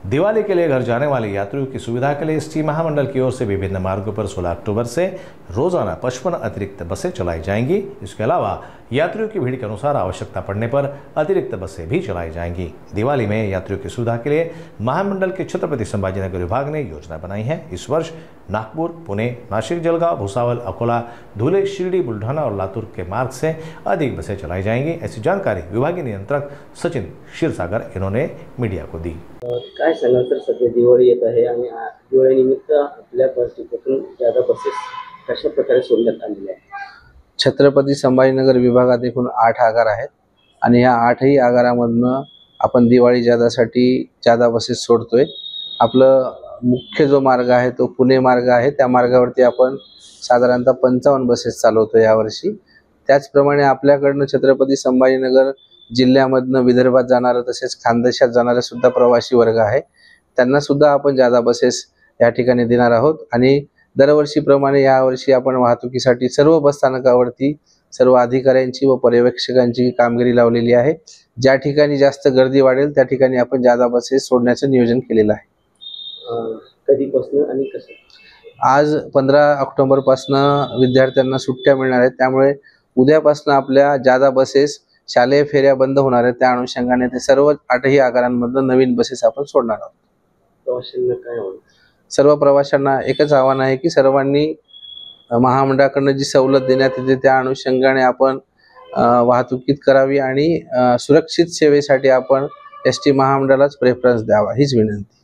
दिवाली के लिए घर जाने वाले यात्रियों की सुविधा के लिए एसटी महामंडल की ओर से विभिन्न मार्गों पर 16 अक्टूबर से रोजाना 55 अतिरिक्त बसें चलाई जाएंगी। इसके अलावा यात्रियों की भीड़ के अनुसार आवश्यकता पड़ने पर अतिरिक्त बसें भी चलाई जाएंगी। दिवाली में यात्रियों की सुविधा के लिए महामंडल के छत्रपति संभाजीनगर विभाग ने योजना बनाई है। इस वर्ष नागपुर, पुणे, नासिक, जलगांव, भुसावल, अकोला, धुले, शिरडी, बुल्ढाना और लातूर के मार्ग से अधिक बसें चलाई जाएंगी। ऐसी जानकारी विभागीय नियंत्रक सचिन क्षीरसागर इन्होंने मीडिया को दी। काय सांगाल सर, सध्या दिवाळी येत आहे आणि दिवाळीनिमित्त आपल्या पासून ज्यादा बसेस कशा प्रकारे सोडण्यात आलेल्या आहेत? छत्रपती संभाजीनगर विभागात एकूण 8 आगार आहेत आणि या 8ही आगारामधनं आपण दिवाळी जादासाठी जादा बसेस सोडतोय। आपलं मुख्य जो मार्ग आहे तो पुणे मार्ग आहे, त्या मार्गावरती आपण साधारणतः 55 बसेस चालवतो यावर्षी। त्याचप्रमाणे आपल्याकडनं छत्रपती संभाजीनगर जिल्ह्यामधनं विदर्भात जाणारे तसेच खानदेशात जाणारे सुद्धा प्रवासी वर्ग आहे, त्यांना सुद्धा आपण जादा बसेस या ठिकाणी देणार आहोत। आणि दरवर्षीप्रमाणे यावर्षी आपण वाहतुकीसाठी सर्व बस स्थानकावरती सर्व अधिकाऱ्यांची व पर्यवेक्षकांची कामगिरी लावलेली आहे। ज्या ठिकाणी जास्त गर्दी वाढेल त्या ठिकाणी आपण जादा बसेस सोडण्याचं नियोजन केलेलं आहे। कधीपासून आणि कसं? आज 15 ऑक्टोबर पासून विद्यार्थ्यांना सुट्ट्या मिळणार आहेत, त्यामुळे उद्यापासून आपल्या जादा बसेस शालेय फेऱ्या बंद होणार आहेत। त्या अनुषंगाने ते सर्व 8ही आगारांमधून नवीन बसेस आपण सोडणार आहोत। प्रवाशांना काय होईल? सर्व प्रवाशांना एकच आव्हान आहे की सर्वांनी महामंडळाकडून जी सवलत देण्यात येते त्या अनुषंगाने आपण वाहतुकीत करावी आणि सुरक्षित सेवेसाठी आपण एसटी महामंडळालाच प्रेफरन्स द्यावा हीच विनंती।